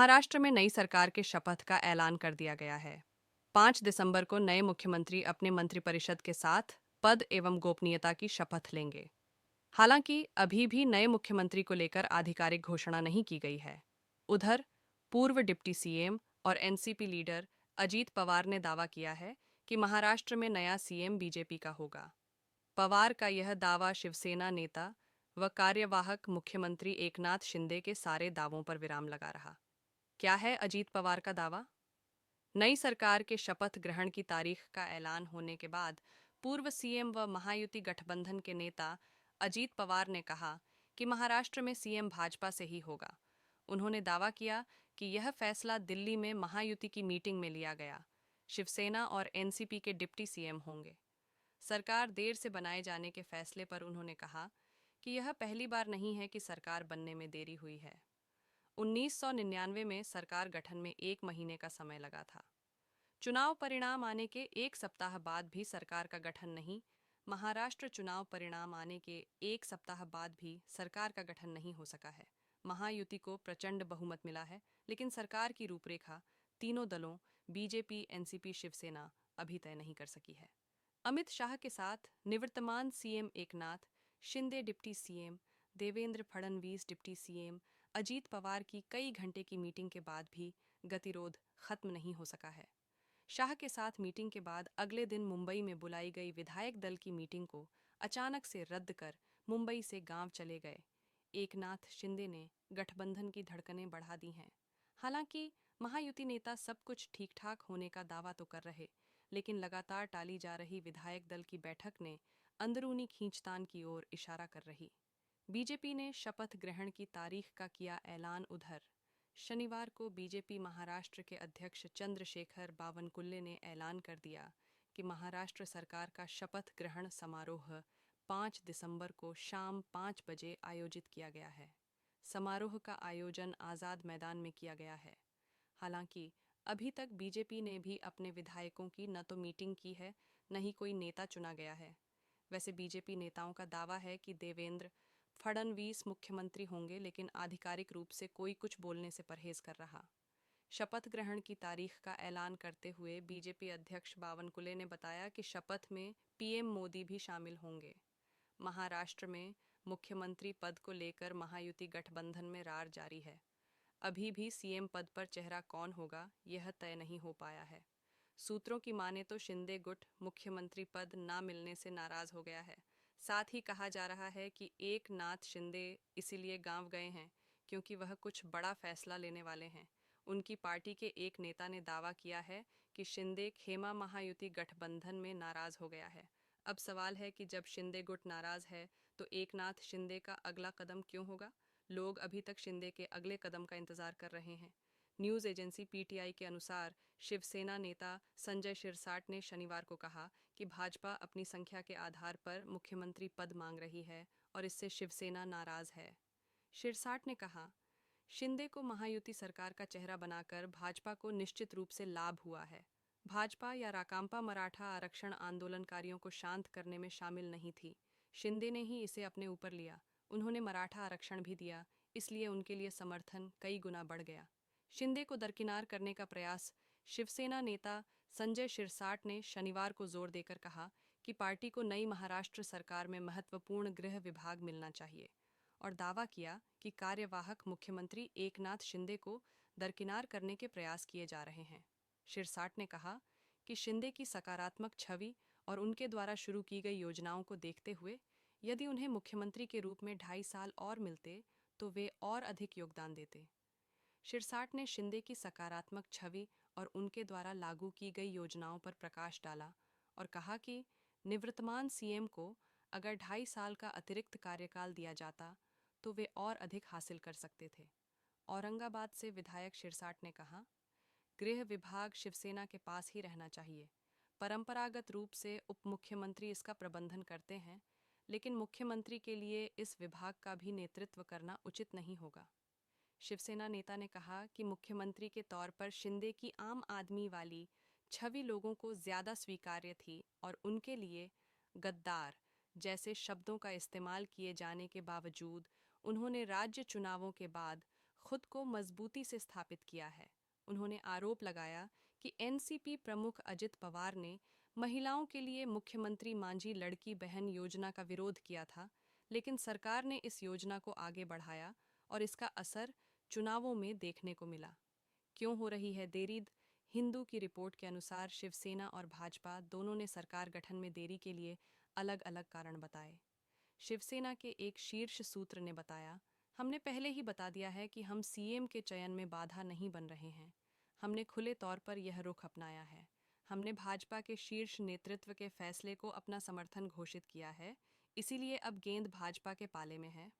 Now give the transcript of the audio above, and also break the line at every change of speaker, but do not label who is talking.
महाराष्ट्र में नई सरकार के शपथ का ऐलान कर दिया गया है। 5 दिसंबर को नए मुख्यमंत्री अपने मंत्रिपरिषद के साथ पद एवं गोपनीयता की शपथ लेंगे। हालांकि अभी भी नए मुख्यमंत्री को लेकर आधिकारिक घोषणा नहीं की गई है। उधर पूर्व डिप्टी सीएम और एनसीपी लीडर अजीत पवार ने दावा किया है कि महाराष्ट्र में नया सीएम बीजेपी का होगा। पवार का यह दावा शिवसेना नेता व कार्यवाहक मुख्यमंत्री एकनाथ शिंदे के सारे दावों पर विराम लगा रहा। क्या है अजीत पवार का दावा? नई सरकार के शपथ ग्रहण की तारीख का ऐलान होने के बाद पूर्व सीएम व महायुति गठबंधन के नेता अजीत पवार ने कहा कि महाराष्ट्र में सीएम भाजपा से ही होगा। उन्होंने दावा किया कि यह फैसला दिल्ली में महायुति की मीटिंग में लिया गया। शिवसेना और एनसीपी के डिप्टी सीएम होंगे। सरकार देर से बनाए जाने के फैसले पर उन्होंने कहा कि यह पहली बार नहीं है कि सरकार बनने में देरी हुई है। 1999 में सरकार गठन में 1 महीने का समय लगा था। चुनाव परिणाम आने के 1 सप्ताह बाद भी सरकार का गठन नहीं। महाराष्ट्र चुनाव परिणाम आने के 1 सप्ताह बाद भी सरकार का गठन नहीं हो सका है। महायुति को प्रचंड बहुमत मिला है, लेकिन सरकार की रूपरेखा तीनों दलों बीजेपी, एनसीपी, शिवसेना अभी तय नहीं कर सकी है। अमित शाह के साथ निवर्तमान CM Eknath Shinde deputy CM, Devendra Fadnavis deputy CM, Ajit Pawar की कई घंटे की मीटिंग के बाद भी गतिरोध खत्म नहीं हो सका है। शाह के साथ मीटिंग के बाद अगले दिन मुंबई में बुलाई गई विधायक दल की मीटिंग को अचानक से रद्द कर मुंबई से गांव चले गए एकनाथ शिंदे ने गठबंधन की धड़कनें बढ़ा दी हैं। हालांकि महायुति नेता सब कुछ ठीक ठाक होने का दावा तो कर रहे, लेकिन लगातार टाली जा रही विधायक दल की बैठक ने अंदरूनी खींचतान की ओर इशारा कर रही। बीजेपी ने शपथ ग्रहण की तारीख का किया ऐलान। उधर शनिवार को बीजेपी महाराष्ट्र के अध्यक्ष चंद्रशेखर बावनकुल्ले ने ऐलान कर दिया कि महाराष्ट्र सरकार का शपथ ग्रहण समारोह 5 दिसंबर को शाम 5 बजे आयोजित किया गया है। समारोह का आयोजन आज़ाद मैदान में किया गया है। हालांकि अभी तक बीजेपी ने भी अपने विधायकों की न तो मीटिंग की है, न ही कोई नेता चुना गया है। वैसे बीजेपी नेताओं का दावा है कि देवेंद्र फडणवीस मुख्यमंत्री होंगे, लेकिन आधिकारिक रूप से कोई कुछ बोलने से परहेज कर रहा। शपथ ग्रहण की तारीख का ऐलान करते हुए बीजेपी अध्यक्ष बावनकुले ने बताया कि शपथ में पीएम मोदी भी शामिल होंगे। महाराष्ट्र में मुख्यमंत्री पद को लेकर महायुति गठबंधन में रार जारी है। अभी भी सीएम पद पर चेहरा कौन होगा, यह तय नहीं हो पाया है। सूत्रों की माने तो शिंदे गुट मुख्यमंत्री पद न मिलने से नाराज हो गया है। साथ ही कहा जा रहा है कि एकनाथ शिंदे इसीलिए गांव गए हैं क्योंकि वह कुछ बड़ा फैसला लेने वाले हैं। उनकी पार्टी के एक नेता ने दावा किया है कि शिंदे खेमा महायुति गठबंधन में नाराज हो गया है। अब सवाल है कि जब शिंदे गुट नाराज है तो एकनाथ शिंदे का अगला कदम क्यों होगा? लोग अभी तक शिंदे के अगले कदम का इंतजार कर रहे हैं। न्यूज़ एजेंसी पीटीआई के अनुसार शिवसेना नेता संजय शिरसाट ने शनिवार को कहा कि भाजपा अपनी संख्या के आधार पर मुख्यमंत्री पद मांग रही है और इससे शिवसेना नाराज है। शिरसाट ने कहा, शिंदे को महायुति सरकार का चेहरा बनाकर भाजपा को निश्चित रूप से लाभ हुआ है। भाजपा या राकांपा मराठा आरक्षण आंदोलनकारियों को शांत करने में शामिल नहीं थी। शिंदे ने ही इसे अपने ऊपर लिया। उन्होंने मराठा आरक्षण भी दिया, इसलिए उनके लिए समर्थन कई गुना बढ़ गया। शिंदे को दरकिनार करने का प्रयास शिवसेना नेता संजय शिरसाट ने शनिवार को जोर देकर कहा कि पार्टी को नई महाराष्ट्र सरकार में महत्वपूर्ण गृह विभाग मिलना चाहिए और दावा किया कि कार्यवाहक मुख्यमंत्री एकनाथ शिंदे को दरकिनार करने के प्रयास किए जा रहे हैं। शिरसाट ने कहा कि शिंदे की सकारात्मक छवि और उनके द्वारा शुरू की गई योजनाओं को देखते हुए यदि उन्हें मुख्यमंत्री के रूप में 2.5 साल और मिलते तो वे और अधिक योगदान देते। शिरसाट ने शिंदे की सकारात्मक छवि और उनके द्वारा लागू की गई योजनाओं पर प्रकाश डाला और कहा कि निवर्तमान सीएम को अगर 2.5 साल का अतिरिक्त कार्यकाल दिया जाता तो वे और अधिक हासिल कर सकते थे। औरंगाबाद से विधायक शिरसाट ने कहा, गृह विभाग शिवसेना के पास ही रहना चाहिए। परंपरागत रूप से उप मुख्यमंत्री इसका प्रबंधन करते हैं, लेकिन मुख्यमंत्री के लिए इस विभाग का भी नेतृत्व करना उचित नहीं होगा। शिवसेना नेता ने कहा कि मुख्यमंत्री के तौर पर शिंदे की आम आदमी वाली छवि लोगों को ज्यादा स्वीकार्य थी और उनके लिए गद्दार जैसे शब्दों का इस्तेमाल किए जाने के बावजूद उन्होंने राज्य चुनावों के बाद खुद को मजबूती से स्थापित किया है। उन्होंने आरोप लगाया कि एनसीपी प्रमुख अजित पवार ने महिलाओं के लिए मुख्यमंत्री मांझी लड़की बहन योजना का विरोध किया था, लेकिन सरकार ने इस योजना को आगे बढ़ाया और इसका असर चुनावों में देखने को मिला। क्यों हो रही है देरी? हिंदू की रिपोर्ट के अनुसार शिवसेना और भाजपा दोनों ने सरकार गठन में देरी के लिए अलग अलग कारण बताए। शिवसेना के एक शीर्ष सूत्र ने बताया, हमने पहले ही बता दिया है कि हम सीएम के चयन में बाधा नहीं बन रहे हैं। हमने खुले तौर पर यह रुख अपनाया है। हमने भाजपा के शीर्ष नेतृत्व के फैसले को अपना समर्थन घोषित किया है, इसीलिए अब गेंद भाजपा के पाले में है।